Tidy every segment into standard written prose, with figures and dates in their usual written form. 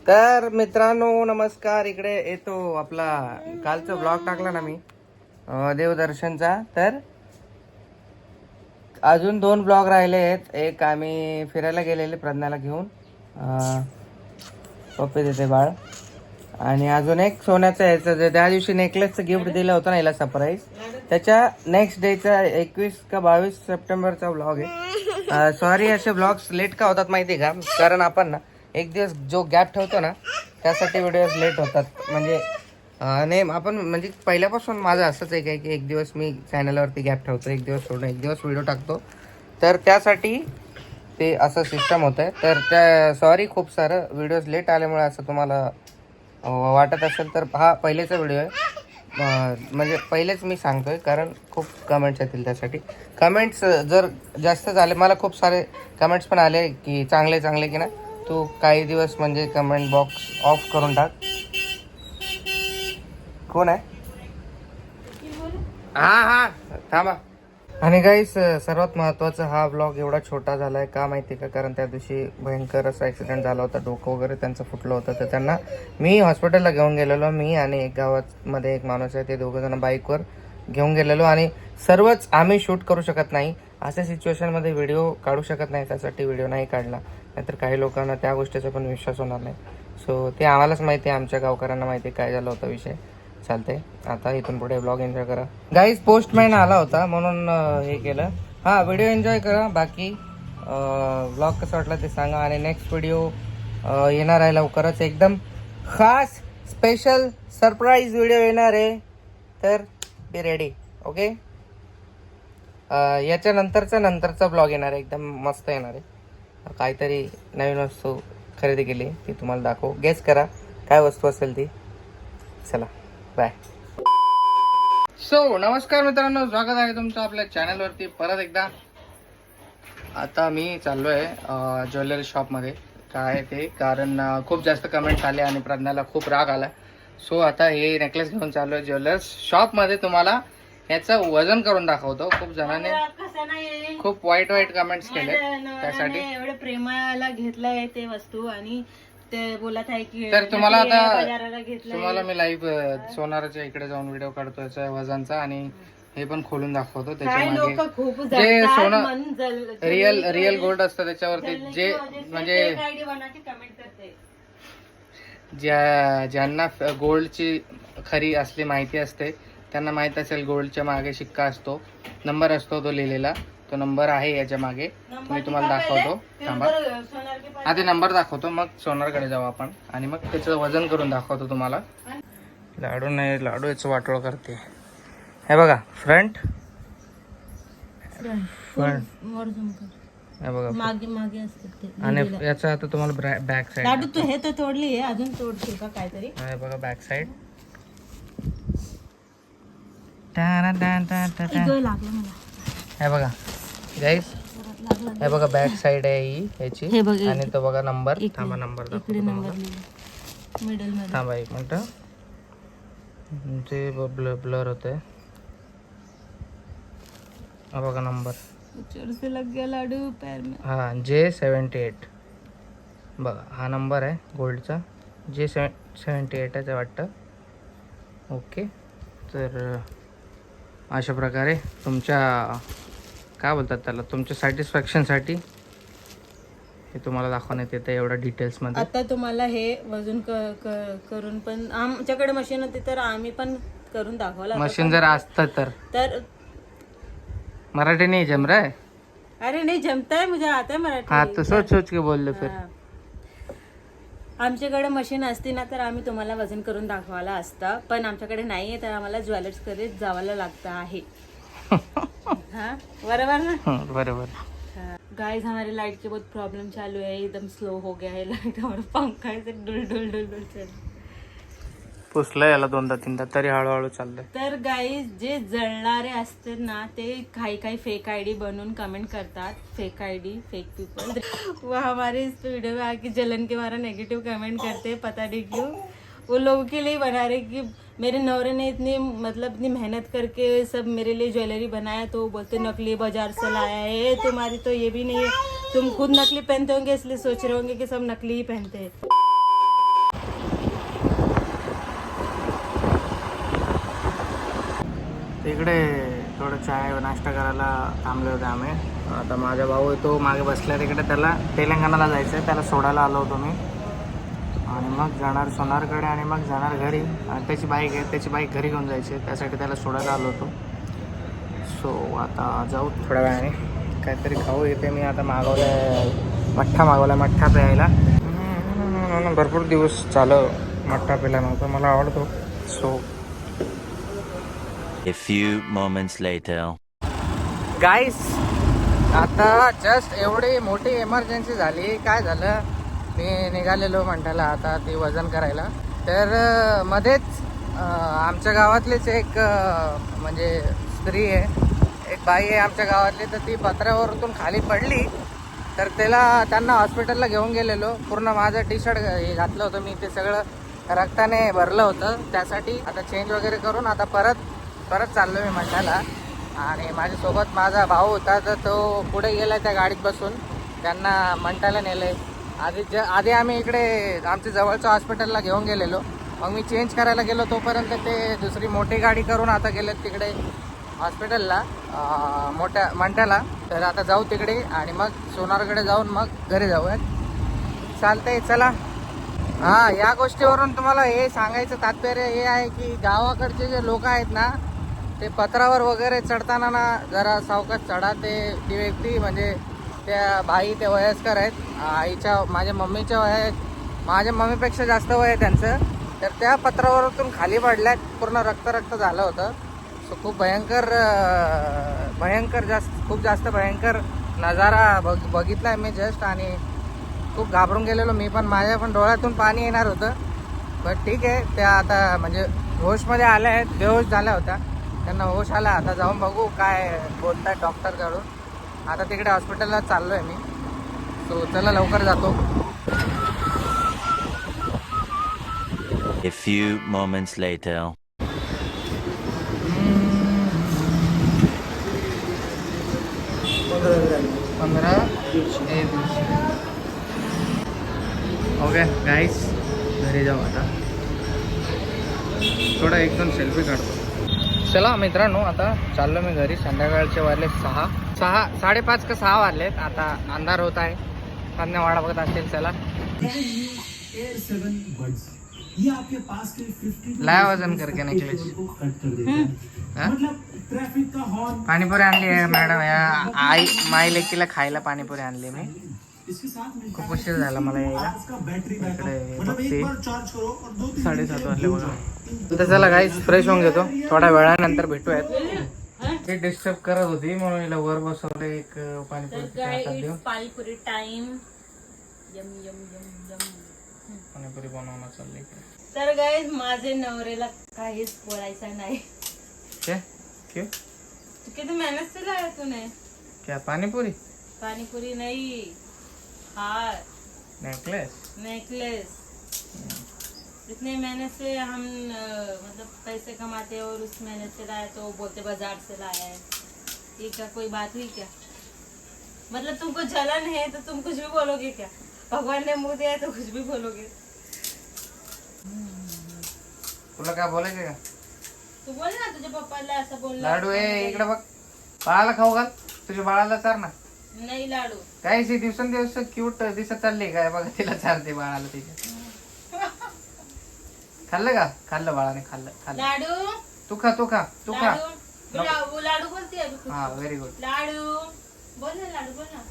तर मित्रांनो नमस्कार. इकडे येतो आपला कालचा ब्लॉग टाकला ना मी देवदर्शनचा. तर अजून 2 ब्लॉग राहिले आहेत. एक आम्ही फिरायला गेलेले प्रज्ञाला घेऊन, पप्पी देते बाळ. आणि अजून एक सोन्याचं याचं त्या दिवशी नेकलेसचं गिफ्ट दिलं होतं ना हिला सरप्राईज, त्याच्या नेक्स्ट डेचा 21 का 22 सप्टेंबरचा ब्लॉग आहे. सॉरी असे ब्लॉग्स लेट का होतात माहिती आहे का, कारण आपण ना एक दिवस जो गॅप ठेवतो ना त्यासाठी व्हिडिओज लेट होतात. म्हणजे नाही आपण म्हणजे पहिल्यापासून माझं असंच आहे की एक दिवस मी चॅनलवरती गॅप ठेवतो, एक दिवस सोडून एक दिवस व्हिडिओ टाकतो. तर त्यासाठी ते असं सिस्टम होतं आहे. तर त्या सॉरी खूप सारं व्हिडिओज लेट आल्यामुळे असं तुम्हाला वाटत असेल तर हा पहिलेचा व्हिडिओ आहे. म्हणजे पहिलेच मी सांगतोय कारण खूप कमेंट्स येतील त्यासाठी. कमेंट्स जर जास्त झाले, मला खूप सारे कमेंट्स पण आले की चांगले चांगले की ना तू काही दिवस म्हणजे कमेंट बॉक्स ऑफ करून टाक. कोण आहे? हा थांबा. आणि गाईस सर्वात महत्त्वाचं, हा ब्लॉग एवढा छोटा झाला आहे का माहिती का, कारण त्या दिवशी भयंकर असा ॲक्सिडेंट झाला होता, डोकं वगैरे त्यांचं फुटलं होतं. तर त्यांना मी हॉस्पिटलला घेऊन गेलेलो, मी आणि एक गावामध्ये एक माणूस आहे, ते दोघंजणं बाईकवर घेऊन गेलेलो. आणि सर्वच आम्ही शूट करू शकत नाही, अशा सिच्युएशनमध्ये व्हिडिओ काढू शकत नाही, त्यासाठी व्हिडिओ नाही काढला. नाहीतर काही लोकांना त्या गोष्टीचा पण विश्वास होणार नाही. सो ते आम्हालाच माहिती आहे, आमच्या गावकऱ्यांना माहिती आहे काय झालं होता विषय. चालते आता इथून पुढे ब्लॉग एन्जॉय करा. गाईज पोस्टमॅन आला होता म्हणून हे केलं. हा व्हिडिओ एन्जॉय करा. बाकी ब्लॉग कसं वाटलं ते सांगा. आणि नेक्स्ट व्हिडिओ येणार आहे लवकरच, एकदम खास स्पेशल सरप्राईज व्हिडिओ येणार आहे. तर बी रेडी. ओके. याच्या नंतरचा ब्लॉग येणार आहे, एकदम मस्त येणार आहे. काहीतरी नवीन वस्तू खरेदी केली ती तुम्हाला दाखवू. गेस करा काय वस्तू असेल ती. चला बाय. सो नमस्कार मित्रांनो, स्वागत आहे तुमचं आपल्या चॅनलवरती परत एकदा. आता मी चाललो आहे ज्वेलरी शॉपमध्ये. काय ते कारण खूप जास्त कमेंट्स आले आणि प्रज्ञाला खूप राग आला. सो आता हे नेकलेस घेऊन चाललो आहे ज्वेलर्स शॉपमध्ये. तुम्हाला ह्याचं वजन करून दाखवतो. खूप जणांनी खूप वाईट कमेंट्स केले त्यासाठी. एवढे प्रेमाला घेतलंय ते वस्तू आणि ते बोलत आहे की तर तुम्हाला आता तुम्हाला मी लाईव्ह सोनाराच्या इकडे जाऊन व्हिडिओ काढतो याचा वजनचा, आणि हे पण खोलून दाखवतो. त्याच्यामध्ये जे सोनं रिअल गोल्ड असतं त्याच्यावरती जे म्हणजे ज्यांना गोल्डची खरी असली माहिती असते त्यांना माहित असेल, गोल्डच्या मागे शिक्का असतो, नंबर असतो तो लिहिलेला. तो नंबर आहे याच्या मागे, मी तुम्हाला दाखवतो. थांबा आधी नंबर दाखवतो, मग सोनारकडे जाऊ आपण आणि मग त्याचं वजन करून दाखवतो तुम्हाला. लाडू नाही, लाडू याचं वाटोळ करते. हे बघा फ्रंट हे बघा मागे मागे असते. आणि याचं आता तुम्हाला बॅक साईड. लाडू तू हे तर तोडली आहे, अजून तोडशील का काहीतरी? हे बघा बॅक साईड. लागलं मला. हे बघा गाईस, हे बघा बॅक साईड आहे ही याची. आणि तो बघा नंबर. थांबा नंबर दाखवतो तुम्हाला. मिडल मध्ये थांबा एक मिनिट, ते ब्लर होते. हा बघा नंबर. से लग गया लाडू पैर में. हा J78 बघा, हा नंबर आहे गोल्डचा. J78 आहे वाटतं. ओके. तर अशा प्रकारे तुमच्या काय बोलतात त्याला, तुमच्या सॅटिस्फॅक्शनसाठी हे तुम्हाला दाखवण्यात येतं एवढ्या डिटेल्समध्ये. आता तुम्हाला हे वजन करून पण आमच्याकडे मशीन होती तर आम्ही पण करून दाखवलं. मशीन जर असतं तर मराठी नहीं जम रहा है. अरे नहीं जमता है, मुझे आता है मराठी. हाँ तो सोच के बोल दो फिर. आमच्याकडे मशीन असती ना तर आम्ही तुम्हाला वजन करून दाखवायला असतं, पण आमच्याकडे नाहीये तर आम्हाला ज्वेलर्स कडे जावं लागतं आहे. हाँ बराबर ना. बरोबर. गाइस हमारे लाइट के बहुत प्रॉब्लम चालू है, एकदम स्लो हो गया है लाइट और पंखा ऐसे डुल डुल डुल डुल चल. पुसलं याला 2दा-3दा तरी हळूहळू चाललंय. तर गाइस जे जळणारे असते ना ते काही फेक आईडी बनवून कमेंट करतात. फेक आईडी, फेक पीपल वो हमारे इस वीडियो में आके जलन के मारा नेगेटिव कमेंट करते, पता नहीं क्यों. वो लोगों के लिए बना रहे कि मेरे नौरे ने इतनी मेहनत करके सब मेरे लिए ज्वेलरी बनाया, तो बोलते नकली बाजार से लाया है. तुम्हारी तो ये भी नहीं है, तुम खुद नकली पहनते होंगे इसलिए सोच रहे होंगे कि सब नकली ही पहनते हैं. इकडे थोडं चाय नाश्ता करायला थांबले होते आम्ही. आता माझा भाऊ आहे तो मागे बसला तिकडे, त्याला तेलंगणाला जायचं आहे, त्याला सोडायला आलो होतो मी. आणि मग जाणार सोनारकडे आणि मग जाणार घरी. आणि त्याची बाईक आहे, त्याची बाईक घरी घेऊन जायची आहे, त्यासाठी त्याला सोडायला आलो होतो. सो आता जाऊ थोड्या वेळाने काहीतरी खाऊ. येते मी आता मागवलं मठ्ठा, मागवला मठ्ठा प्यायला. भरपूर दिवस झालं मठ्ठा पिला नव्हता, मला आवडतो. So A few moments later. गाईस आता जस्ट एवढी मोठी इमर्जन्सी झाली. काय झालं, मी निघालेलो मंठाला आता ती वजन करायला. तर मध्येच आमच्या गावातलीच एक म्हणजे स्त्री आहे, एक बाई आहे आमच्या गावातली, तर ती पत्र्यावरून खाली पडली. तर त्यांना हॉस्पिटलला घेऊन गेलेलो. पूर्ण माझं टी शर्ट हे घातलं होतं मी, ते सगळं रक्ताने भरलं होतं. त्यासाठी आता चेंज वगैरे करून आता परत चाललो मी मंठाला. आणि माझ्यासोबत माझा भाऊ होता, तर तो पुढे गेला त्या गाडीत बसून, त्यांना मंठाला नेलं आहे. आधी आम्ही इकडे आमच्या जवळच्या हॉस्पिटलला घेऊन गेलेलो. मग मी चेंज करायला गेलो, तोपर्यंत ते दुसरी मोठी गाडी करून आता गेलेत तिकडे हॉस्पिटलला, मोठ्या मंठ्याला. तर आता जाऊ तिकडे आणि मग सोनारकडे जाऊन मग घरी जाऊयात. चालतंय, चला. हां, या गोष्टीवरून तुम्हाला हे सांगायचं तात्पर्य हे आहे की गावाकडचे जे लोक आहेत ना, ते पत्रावर वगैरे चढताना ना जरा सावकाश चढा. ती व्यक्ती म्हणजे त्या बाई ते वयस्कर आहेत, माझ्या मम्मीच्या माझ्या मम्मीपेक्षा जास्त वय आहे त्यांचं. तर त्या पत्रावरून खाली पडल्यात, पूर्ण रक्त झालं होतं. सो खूप खूप जास्त भयंकर नजारा बघितला आहे मी जस्ट. आणि खूप घाबरून गेलेलो मी पण, माझ्या पण डोळ्यातून पाणी येणार होतं. बट ठीक आहे, त्या आता म्हणजे होशमध्ये आल्या आहेत, बेहोश झाल्या होत्या, त्यांना होश आला. आता जाऊन बघू काय बोलताय डॉक्टरकडून. आता तिकडे हॉस्पिटलला चाललो आहे मी. सो चला लवकर जातो. A few moments later. 15 okay गाईस, घरी जाऊ आता. थोडा 1-2 सेल्फी काढतो. चला मित्रांनो, आता चाललो मी घरी. संध्याकाळचे वाजले 5:30 का 6 वाजलेत. आता अंधार होत आहे, सामने वाडा बघत असतील. चला लाया वजन करके निकले. पाणीपुरी आणली आहे मॅडम. या माई लेकीला खायला पाणीपुरी आणली मी. खूप उशीर झाला मला यायला. इकडे बघते 7:30 वाजले बघा. तर चला गाईस, फ्रेश होऊन घेतो, थोड्या वेळानंतर भेटूयात. ते डिस्टर्ब करत होती म्हणून हिला वर बसवलं. एक पाणीपुरी टाइम पाणीपुरी बनवणं चाललंय. तर गाईस, माझे नवरेला काहीच बोलायचं नाही. क्या क्यों? किती मेहनत से लाया तूने? क्या पानीपुरी? पानीपुरी नहीं, हार नेकलेस. इतने मेहनत से हम मतलब पैसे कमाते हैं और उस मेहनत से लाया तो बोलते बाजार से लाया है. ये क्या कोई बात हुई क्या? मतलब तुमको जलन है तो तुम कुछ भी बोलोगे क्या? भगवान ने मुंह दिया है तो कुछ भी बोलोगे. तुला काय बोलायचं का? तू बोल ना, तुझ्या पप्पाला असं बोल. लाडू आहे इकडे बघ, बाळाला खाऊ घाल. तुझ्या बाळाला चार ना. नाही लाडू काय दिवसेंदिवस क्यूट दिसत चालली काय बघा, तिला चारते बाळाला तिच्या. खाल्लं का? खाल्लं बाळाने, खाल्लं. लाडू तू खा. लाडू बोलते अभी. हा, व्हेरी गुड. लाडू बोल ना, लाडू बोल ना.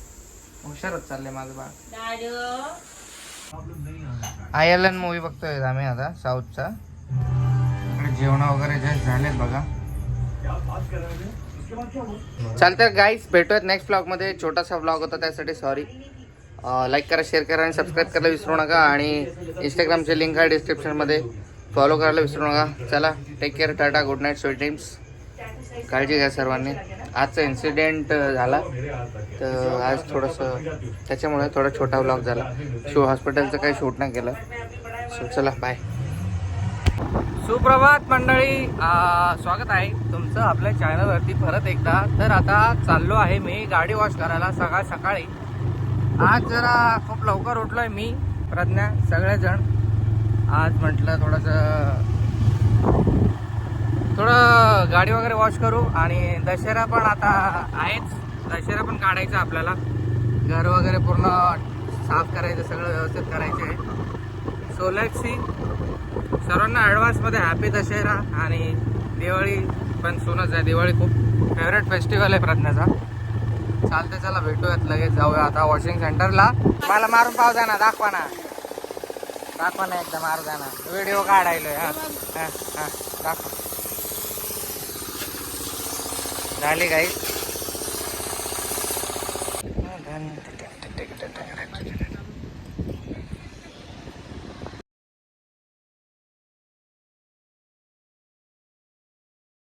हुशार होत चाललंय माझं बाळ. लाडू आयलन मूवी बघतोय आम्ही आता, साऊथचा. जेवण वगैरे जस्ट झालेत बघा. चालतं गाईस, भेटूयात नेक्स्ट ब्लॉग मध्ये. छोटासा ब्लॉग होता त्यासाठी सॉरी. लाईक करा, शेअर करा आणि सबस्क्राईब करायला विसरू नका. आणि इंस्टाग्रामची लिंक आहे डिस्क्रिप्शनमध्ये, फॉलो करायला विसरू नका. चला, take care, tata, good night, sweet dreams. काळजी घ्या सर्वांनी. आजचा इन्सिडेंट झाला तर आज थोडंसं त्याच्यामुळे थोडा छोटा ब्लॉग झाला. हॉस्पिटलचं काही शूट नाही केलं. सो चला, बाय. सुप्रभात मंडळी, स्वागत आहे तुमचं आपल्या चॅनलवरती परत एकदा. तर आता चाललो आहे मी गाडी वॉश करायला सकाळी. आज जरा खूप लवकर उठलोय मी, प्रज्ञा, सगळेजण. आज म्हटलं थोडं गाडी वगैरे वॉश करू आणि दशहरा पण आता आहेच. दशहरा पण काढायचा आपल्याला. घर वगैरे पूर्ण साफ करायचं, सगळं व्यवस्थित करायचं आहे. So let's see. सर्वांना ॲडव्हान्समध्ये हॅपी दशहरा आणि दिवाळी पण सूनच आहे. दिवाळी खूप फेवरेट फेस्टिवल आहे प्रज्ञाचा. चालते, चला भेटूयात, लगेच जाऊया आता वॉशिंग सेंटरला. मला मारून पाव द्या ना, दाखवा ना एकदा मारू द्या ना, व्हिडिओ काढायलोय. हां हां हां दाखवा. झाली गाईस.